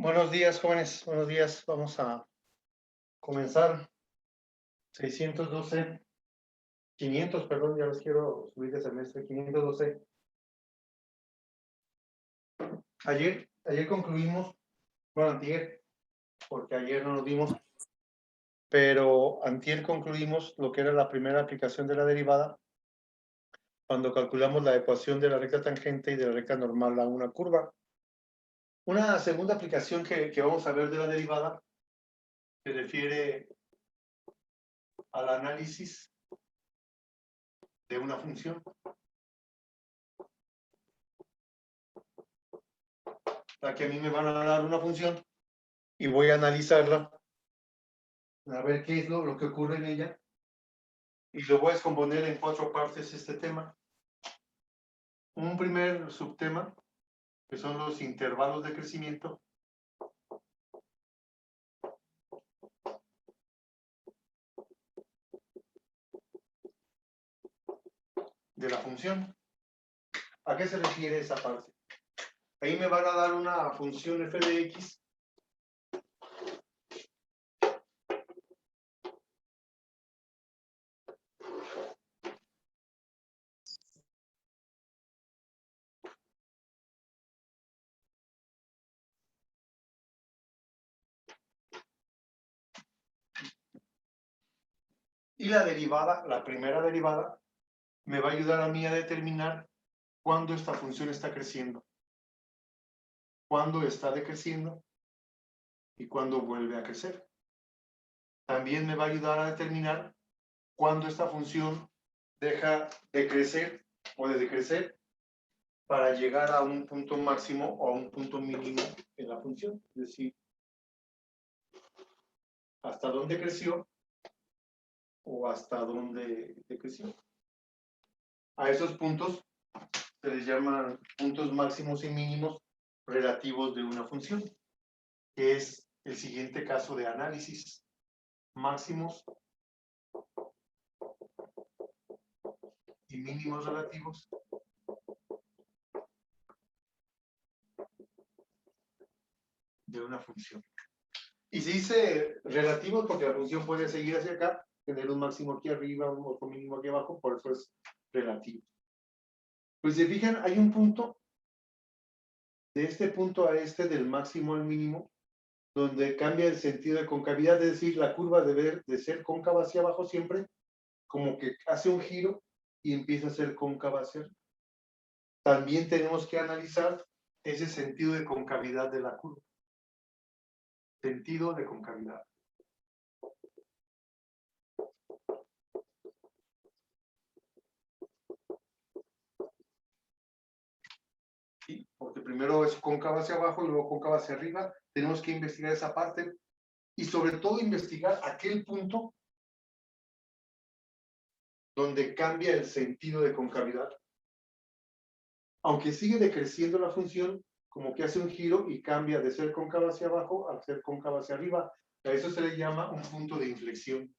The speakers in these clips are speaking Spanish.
Buenos días, jóvenes. Buenos días. Vamos a comenzar. 612, 500, perdón, ya los quiero subir de semestre. 512. Ayer concluimos, bueno, antier, porque ayer no nos dimos, pero antier concluimos lo que era la primera aplicación de la derivada, cuando calculamos la ecuación de la recta tangente y de la recta normal a una curva. Una segunda aplicación que vamos a ver de la derivada se refiere al análisis de una función. La que a mí me van a dar una función y voy a analizarla, a ver qué es lo que ocurre en ella, y lo voy a descomponer en 4 partes este tema. Un primer subtema, que son los intervalos de crecimiento. De la función. ¿A qué se refiere esa parte? Ahí me van a dar una función f de x y la derivada, la primera derivada, me va a ayudar a mí a determinar cuándo esta función está creciendo, cuándo está decreciendo y cuándo vuelve a crecer. También me va a ayudar a determinar cuándo esta función deja de crecer o de decrecer para llegar a un punto máximo o a un punto mínimo en la función. Es decir, hasta dónde creció o hasta dónde decreció. A esos puntos se les llaman puntos máximos y mínimos relativos de una función, que es el siguiente caso de análisis. Máximos y mínimos relativos de una función. Y se dice relativos porque la función puede seguir hacia acá, tener un máximo aquí arriba, un otro mínimo aquí abajo, por eso es relativo. Pues si se fijan, hay un punto, de este punto a este, del máximo al mínimo, donde cambia el sentido de concavidad, es decir, la curva debe de ser cóncava hacia abajo siempre, como que hace un giro y empieza a ser cóncava hacia arriba. También tenemos que analizar ese sentido de concavidad de la curva. Sentido de concavidad. ¿Sí? Porque primero es cóncava hacia abajo y luego cóncava hacia arriba. Tenemos que investigar esa parte y sobre todo investigar aquel punto donde cambia el sentido de concavidad. Aunque sigue decreciendo la función, como que hace un giro y cambia de ser cóncava hacia abajo a ser cóncava hacia arriba. A eso se le llama un punto de inflexión.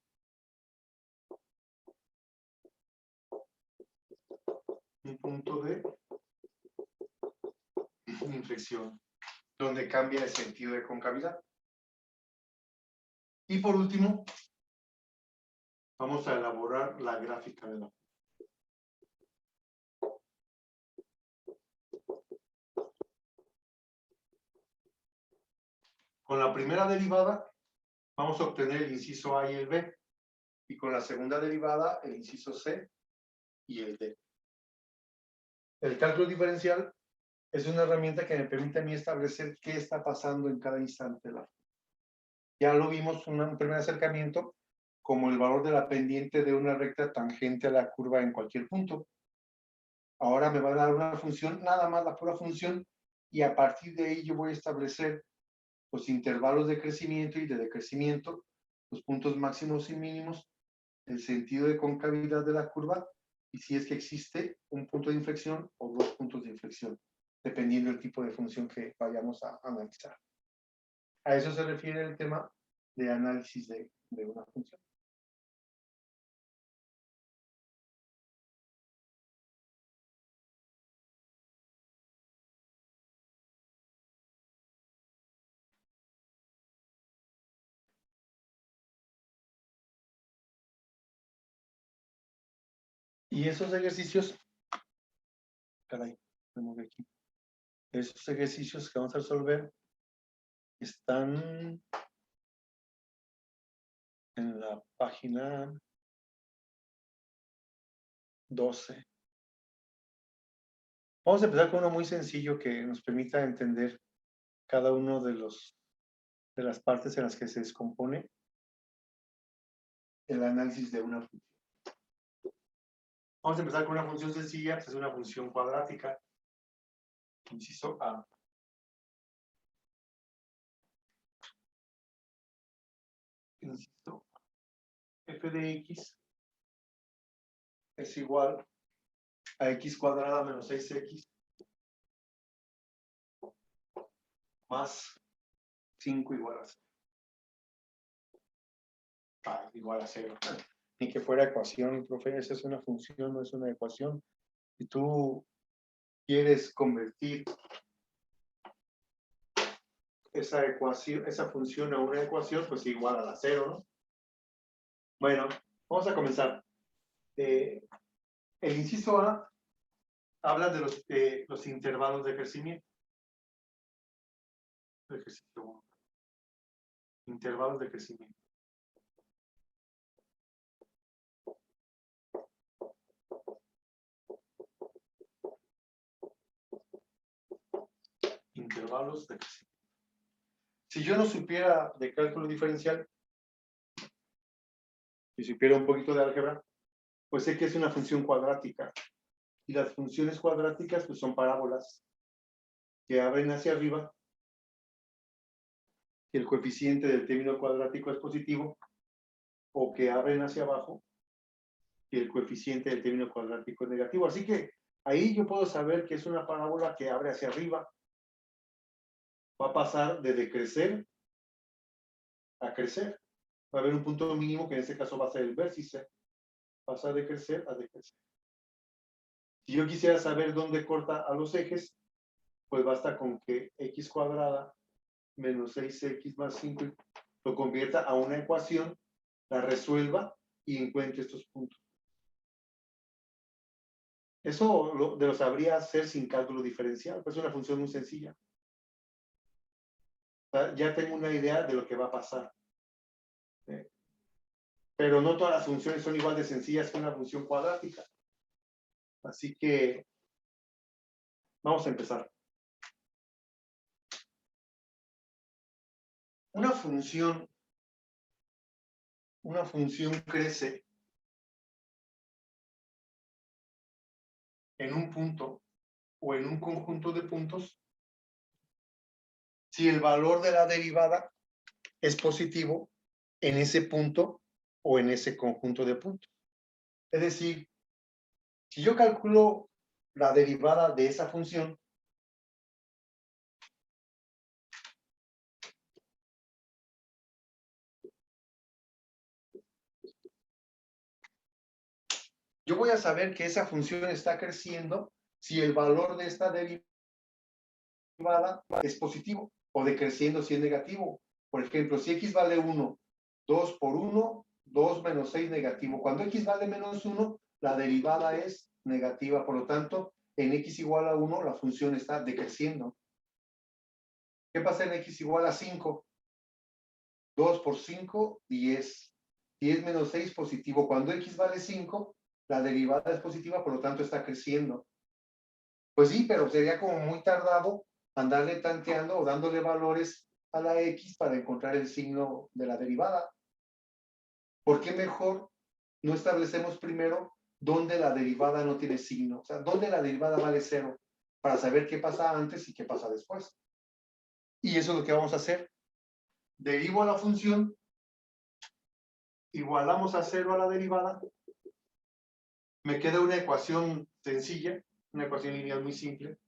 Un punto de inflexión, donde cambia el sentido de concavidad. Y por último, vamos a elaborar la gráfica de la. Con la primera derivada, vamos a obtener el inciso A y el B. Y con la segunda derivada, el inciso C y el D. El cálculo diferencial es una herramienta que me permite a mí establecer qué está pasando en cada instante. Ya lo vimos en un primer acercamiento como el valor de la pendiente de una recta tangente a la curva en cualquier punto. Ahora me va a dar una función, nada más la pura función, y a partir de ahí yo voy a establecer los intervalos de crecimiento y de decrecimiento, los puntos máximos y mínimos, el sentido de concavidad de la curva, y si es que existe un punto de inflexión o dos puntos de inflexión, dependiendo del tipo de función que vayamos a analizar. A eso se refiere el tema de análisis de una función. Y esos ejercicios, caray, me moví aquí. Esos ejercicios que vamos a resolver están en la página 12. Vamos a empezar con uno muy sencillo que nos permita entender cada uno de las partes en las que se descompone el análisis de una función. Vamos a empezar con una función sencilla, que es una función cuadrática. Inciso A. Inciso A. F de X es igual a X cuadrada menos 6X más 5 igual a 0. Igual a 0. Ni que fuera ecuación, profe, esa es una función, no es una ecuación. Si tú quieres convertir esa ecuación, esa función a una ecuación, pues igual a la 0, ¿no? Bueno, vamos a comenzar. El inciso A habla de los intervalos de crecimiento. Ejercicio 1. Intervalos de crecimiento. Intervalos de crecimiento. Si yo no supiera de cálculo diferencial, si supiera un poquito de álgebra, pues sé que es una función cuadrática. Y las funciones cuadráticas pues son parábolas que abren hacia arriba y el coeficiente del término cuadrático es positivo, o que abren hacia abajo y el coeficiente del término cuadrático es negativo. Así que ahí yo puedo saber que es una parábola que abre hacia arriba. Va a pasar de decrecer a crecer. Va a haber un punto mínimo que en este caso va a ser el vértice. Pasa de crecer a decrecer. Si yo quisiera saber dónde corta a los ejes, pues basta con que x cuadrada menos 6x más 5 lo convierta a una ecuación, la resuelva y encuentre estos puntos. Eso lo sabría hacer sin cálculo diferencial, pues es una función muy sencilla. O sea, ya tengo una idea de lo que va a pasar. Pero no todas las funciones son igual de sencillas que una función cuadrática. Así que vamos a empezar. Una función crece en un punto o en un conjunto de puntos si el valor de la derivada es positivo en ese punto o en ese conjunto de puntos. Es decir, si yo calculo la derivada de esa función, yo voy a saber que esa función está creciendo si el valor de esta derivada es positivo o decreciendo si es negativo. Por ejemplo, si x vale 1, 2 por 1, 2 menos 6 negativo. Cuando x vale menos 1, la derivada es negativa. Por lo tanto, en x igual a 1, la función está decreciendo. ¿Qué pasa en x igual a 5? 2 por 5, 10. 10 menos 6, positivo. Cuando x vale 5, la derivada es positiva, por lo tanto está creciendo. Pues sí, pero sería como muy tardado andarle tanteando o dándole valores a la x para encontrar el signo de la derivada. ¿Por qué mejor no establecemos primero dónde la derivada no tiene signo? O sea, dónde la derivada vale 0, para saber qué pasa antes y qué pasa después. Y eso es lo que vamos a hacer. Derivo a la función, igualamos a 0 a la derivada, me queda una ecuación sencilla, una ecuación lineal muy simple.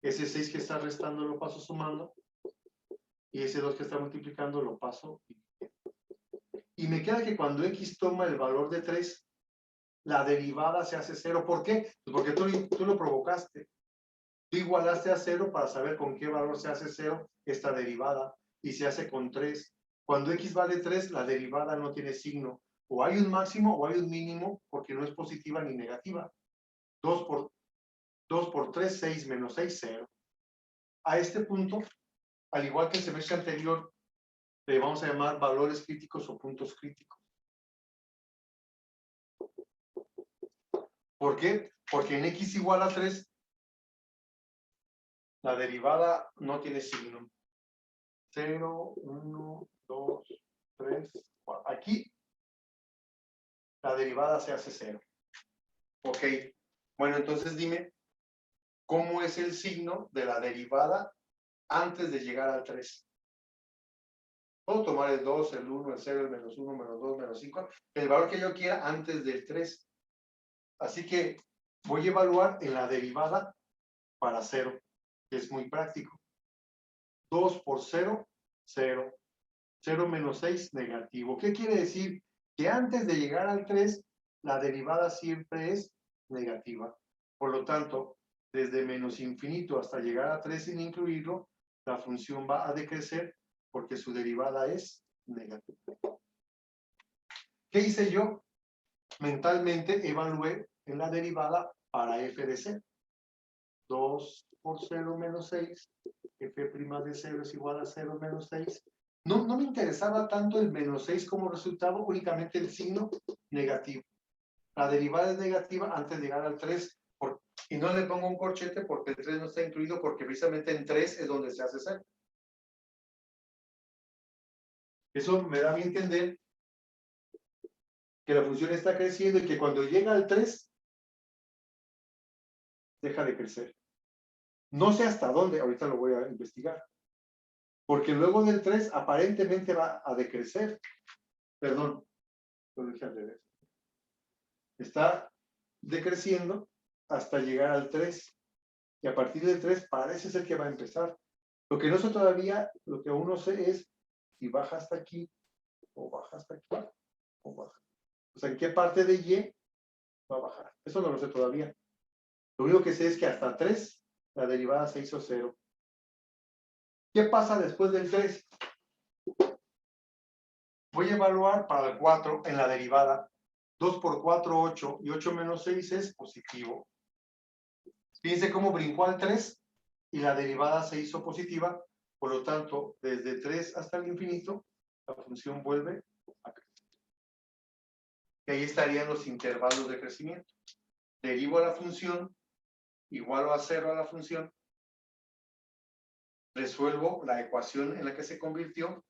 Ese 6 que está restando lo paso sumando, y ese 2 que está multiplicando lo paso. Y me queda que cuando x toma el valor de 3, la derivada se hace 0. ¿Por qué? Pues porque tú lo provocaste. Tú igualaste a 0 para saber con qué valor se hace 0 esta derivada, y se hace con 3. Cuando x vale 3, la derivada no tiene signo. O hay un máximo o hay un mínimo porque no es positiva ni negativa. 2 por 3, 6 menos 6, 0. A este punto, al igual que el semestre anterior, le vamos a llamar valores críticos o puntos críticos. ¿Por qué? Porque en x igual a 3, la derivada no tiene signo. 0, 1, 2, 3, 4. Aquí la derivada se hace 0. Ok. Bueno, entonces dime, ¿cómo es el signo de la derivada antes de llegar al 3? Puedo tomar el 2, el 1, el 0, el menos 1, menos 2, menos 5, el valor que yo quiera antes del 3. Así que voy a evaluar en la derivada para 0, que es muy práctico. 2 por 0, 0. 0 menos 6, negativo. ¿Qué quiere decir? Que antes de llegar al 3, la derivada siempre es negativa. Por lo tanto, desde menos infinito hasta llegar a 3 sin incluirlo, la función va a decrecer porque su derivada es negativa. ¿Qué hice yo? Mentalmente evalué en la derivada para f de c. 2 por 0 menos 6, f' de 0 es igual a 0 menos 6. No me interesaba tanto el menos 6 como resultado, únicamente el signo negativo. La derivada es negativa antes de llegar al 3, y no le pongo un corchete porque el 3 no está incluido, porque precisamente en 3 es donde se hace 0. Eso me da a mí entender que la función está creciendo y que cuando llega al 3, deja de crecer. No sé hasta dónde, ahorita lo voy a investigar. Porque luego del 3 aparentemente va a decrecer. Perdón, lo dije al revés. Está decreciendo hasta llegar al 3. Y a partir del 3 parece ser que va a empezar. Lo que no sé todavía, lo que aún no sé es si baja hasta aquí, o baja hasta aquí, o baja. O sea, ¿en qué parte de Y va a bajar? Eso no lo sé todavía. Lo único que sé es que hasta 3 la derivada se hizo 0. ¿Qué pasa después del 3? Voy a evaluar para el 4 en la derivada. 2 por 4, 8, y 8 menos 6 es positivo. Fíjense cómo brincó al 3 y la derivada se hizo positiva, por lo tanto, desde 3 hasta el infinito, la función vuelve a crecer. Y ahí estarían los intervalos de crecimiento. Derivo a la función, igualo a 0 a la función, resuelvo la ecuación en la que se convirtió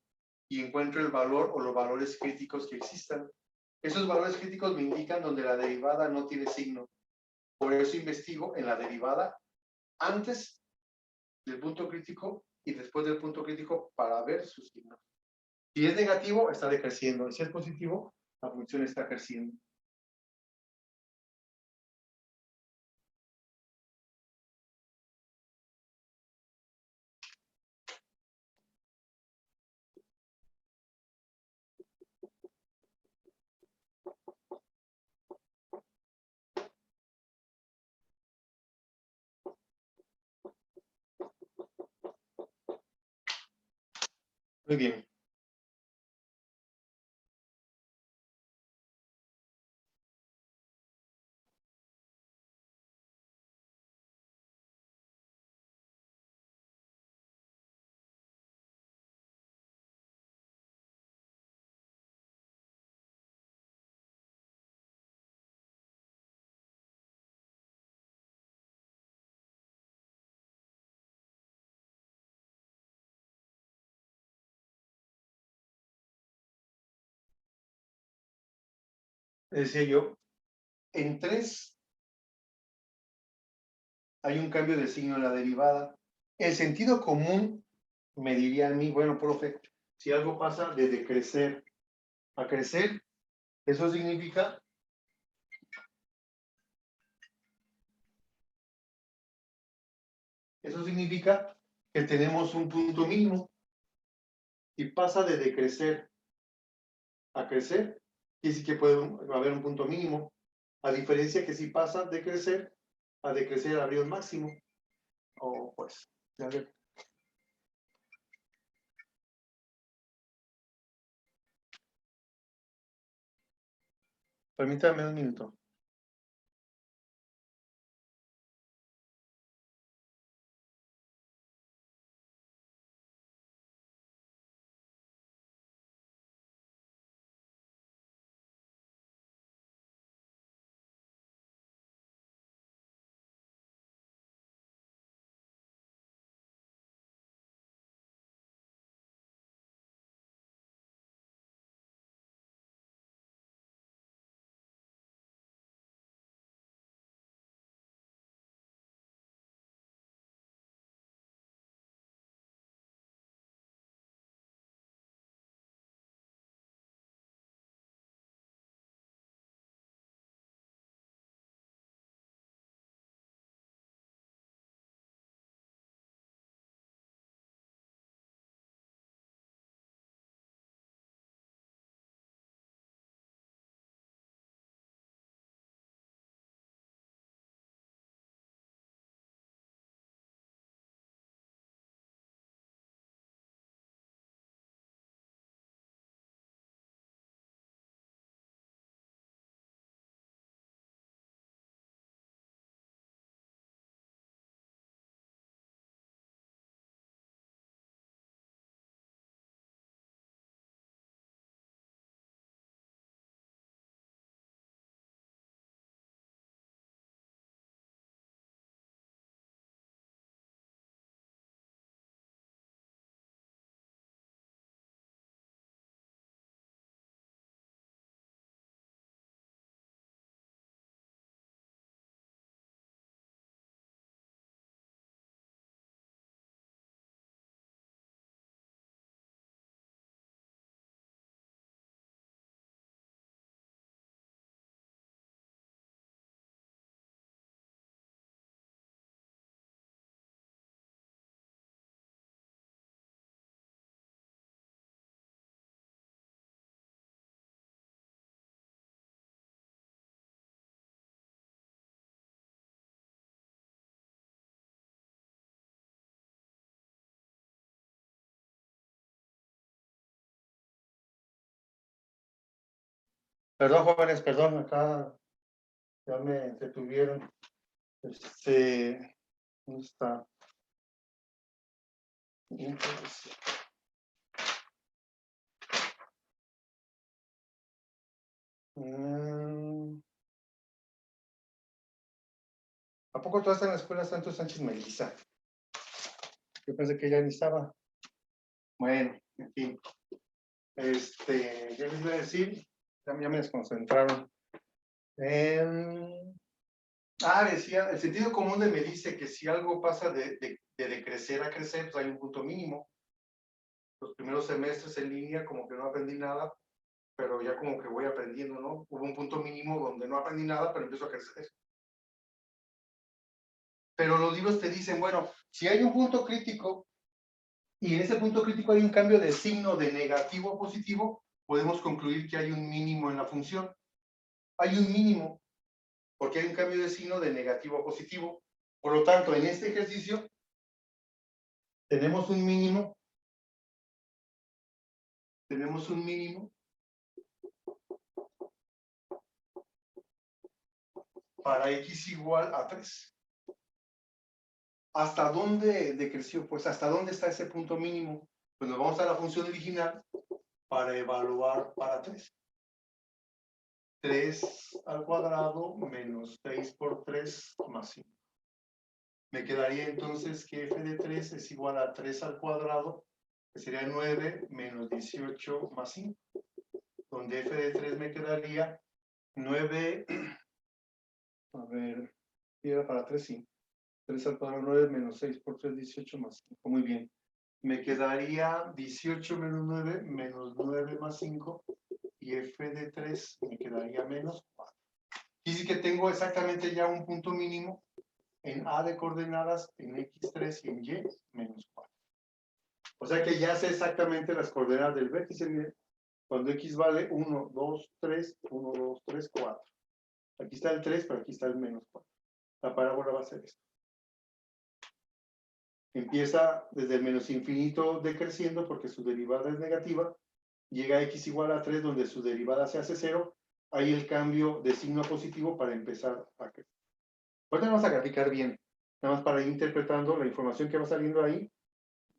y encuentro el valor o los valores críticos que existan. Esos valores críticos me indican donde la derivada no tiene signo. Por eso investigo en la derivada antes del punto crítico y después del punto crítico para ver su signo. Si es negativo, está decreciendo. Si es positivo, la función está creciendo. Muy bien. Decía yo, en 3 hay un cambio de signo en la derivada. El sentido común me diría a mí, bueno, profe, si algo pasa de decrecer a crecer, eso significa que tenemos un punto mínimo y pasa de decrecer a crecer, y sí que puede haber un punto mínimo, a diferencia que si pasa de crecer a decrecer habría un máximo. O pues, ya ver. Permítame un minuto. Perdón, jóvenes, perdón, acá ya me detuvieron. ¿Dónde está? ¿A poco tú estás en la escuela Santo Sánchez Melissa? Yo pensé que ya ni estaba. Bueno, en fin. ¿Qué les iba a decir? Ya me desconcentraron. Decía, el sentido común me dice que si algo pasa de decrecer a crecer, pues hay un punto mínimo. Los primeros semestres en línea como que no aprendí nada, pero ya como que voy aprendiendo, ¿no? Hubo un punto mínimo donde no aprendí nada, pero empiezo a crecer. Pero los libros te dicen, bueno, si hay un punto crítico y en ese punto crítico hay un cambio de signo de negativo a positivo, podemos concluir que hay un mínimo en la función. Hay un mínimo porque hay un cambio de signo de negativo a positivo. Por lo tanto, en este ejercicio tenemos un mínimo para x igual a 3. ¿Hasta dónde decreció? Pues hasta dónde está ese punto mínimo. Pues nos vamos a la función original para evaluar para 3. 3 al cuadrado menos 6 por 3 más 5. Me quedaría entonces que f de 3 es igual a 3 al cuadrado, que sería 9 menos 18 más 5. Donde f de 3 me quedaría 9, a ver, ¿qué era para 3? Sí. 3 al cuadrado, 9 menos 6 por 3, 18 más 5. Muy bien. Me quedaría 18 menos 9, menos 9 más 5, y f de 3 me quedaría menos 4. Y sí que tengo exactamente ya un punto mínimo en A de coordenadas, en x3 y en y menos 4. O sea que ya sé exactamente las coordenadas del vértice, miren, cuando x vale 1, 2, 3, 1, 2, 3, 4. Aquí está el 3, pero aquí está el menos 4. La parábola va a ser esto. Empieza desde el menos infinito decreciendo porque su derivada es negativa, llega a x igual a 3 donde su derivada se hace 0, hay el cambio de signo a positivo para empezar a crecer. Ahorita vamos a graficar bien, nada más para ir interpretando la información que va saliendo ahí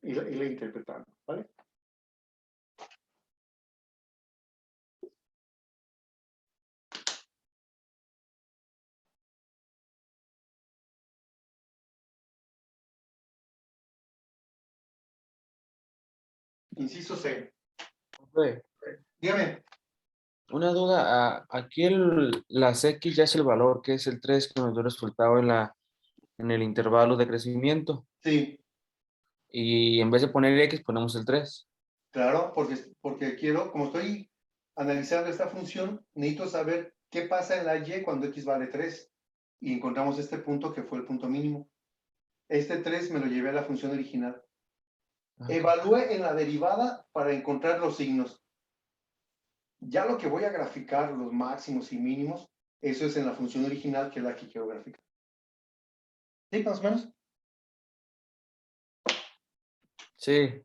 y la interpretando, ¿vale? Inciso C. Profe, Dígame. una duda, aquí las X ya es el valor, que es el 3 que nos dio resultado en el intervalo de crecimiento. Sí, Y en vez de poner X, ponemos el 3. claro, porque quiero, como estoy analizando esta función, necesito saber qué pasa en la y cuando x vale 3. Y encontramos este punto que fue el punto mínimo. Este 3 me lo llevé a la función original. Evalué en la derivada para encontrar los signos. Ya lo que voy a graficar, los máximos y mínimos, eso es en la función original, que es la que quiero graficar. ¿Sí, más o menos? Sí.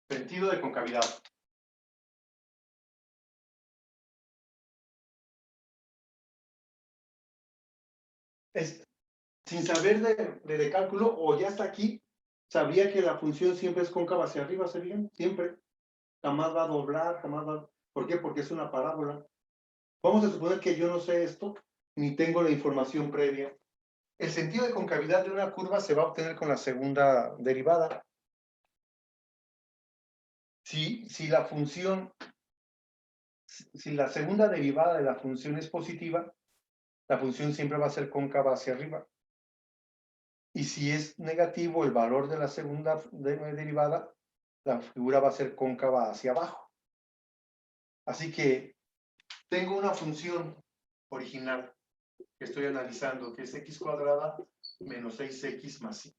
Sentido de concavidad. Sin saber de cálculo, o ya está aquí, sabía que la función siempre es cóncava hacia arriba, ¿se bien? Siempre. Jamás va a doblar, jamás va. ¿Por qué? Porque es una parábola. Vamos a suponer que yo no sé esto, ni tengo la información previa. El sentido de concavidad de una curva se va a obtener con la segunda derivada. Si la función, si la segunda derivada de la función es positiva, la función siempre va a ser cóncava hacia arriba. Y si es negativo el valor de la segunda derivada, la figura va a ser cóncava hacia abajo. Así que tengo una función original que estoy analizando, que es x cuadrada menos 6x más 5.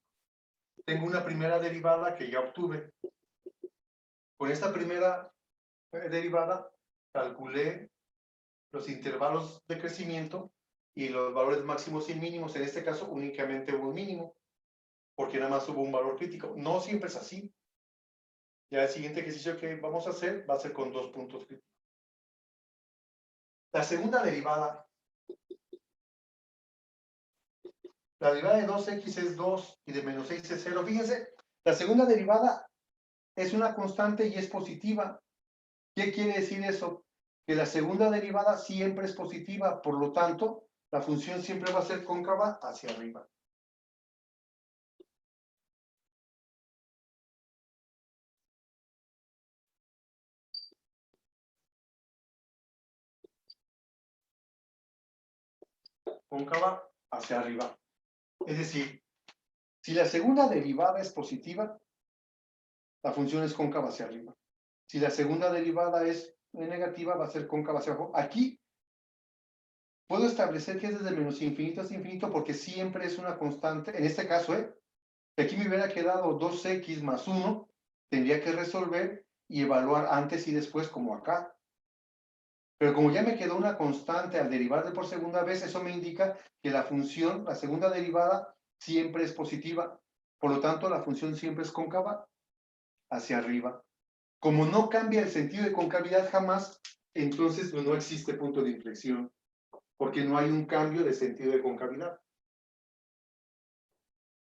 Tengo una primera derivada que ya obtuve. Con esta primera derivada calculé los intervalos de crecimiento y los valores máximos y mínimos. En este caso únicamente hubo un mínimo, porque nada más hubo un valor crítico. No siempre es así. Ya el siguiente ejercicio que vamos a hacer va a ser con 2 puntos críticos. La segunda derivada, la derivada de 2x es 2 y de menos 6 es 0. Fíjense, la segunda derivada es una constante y es positiva. ¿Qué quiere decir eso? Que la segunda derivada siempre es positiva, por lo tanto, la función siempre va a ser cóncava hacia arriba. Cóncava hacia arriba. Es decir, si la segunda derivada es positiva, la función es cóncava hacia arriba. Si la segunda derivada es negativa, va a ser cóncava hacia abajo. Aquí puedo establecer que es desde menos infinito hasta infinito porque siempre es una constante. En este caso, aquí me hubiera quedado 2x más 1, tendría que resolver y evaluar antes y después como acá. Pero como ya me quedó una constante al derivar de por segunda vez, eso me indica que la función, la segunda derivada, siempre es positiva. Por lo tanto, la función siempre es cóncava hacia arriba. Como no cambia el sentido de concavidad jamás, entonces no existe punto de inflexión, porque no hay un cambio de sentido de concavidad.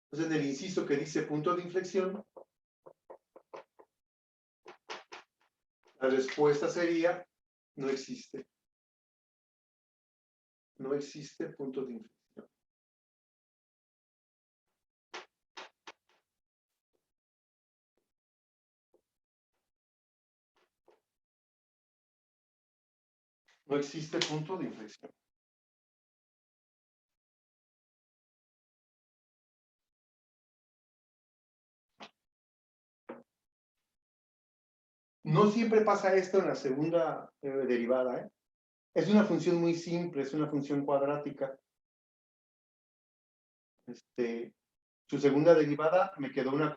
Entonces, en el inciso que dice punto de inflexión, la respuesta sería, no existe. No existe punto de inflexión. No existe punto de inflexión. No siempre pasa esto en la segunda derivada, ¿eh? Es una función muy simple, es una función cuadrática. Su segunda derivada me quedó una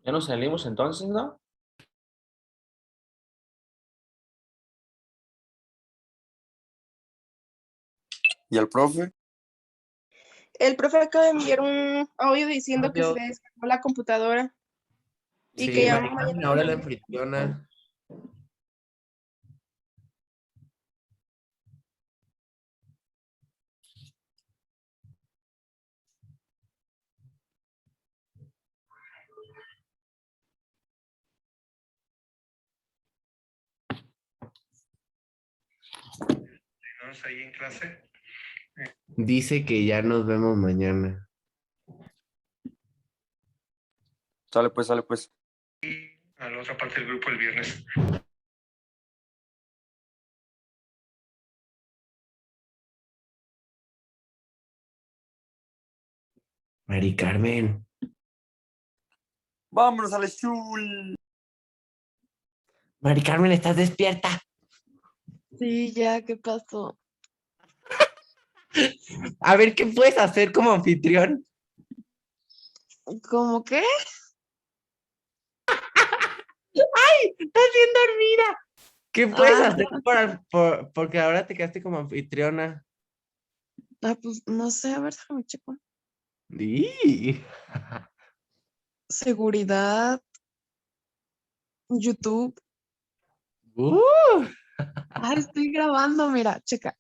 Ya nos salimos entonces, ¿no? ¿Y el profe? El profe acaba de enviar un audio diciendo que se Audio. le descargó la computadora y Sí, que ya Mari Carmen ahora es la anfitriona. Ahí en clase. Dice que ya nos vemos mañana. Sale pues, sale pues. A la otra parte del grupo el viernes. Mari Carmen. Vámonos a la school. Mari Carmen, ¿estás despierta? Sí, ya, ¿qué pasó? A ver, ¿qué puedes hacer como anfitrión? ¿Cómo qué? Estás bien dormida. ¿Qué puedes Ah, hacer porque ahora te quedaste como anfitriona? pues no sé, a ver, déjame checo. Di. Seguridad, YouTube. Uh, Ah, estoy grabando, mira, checa.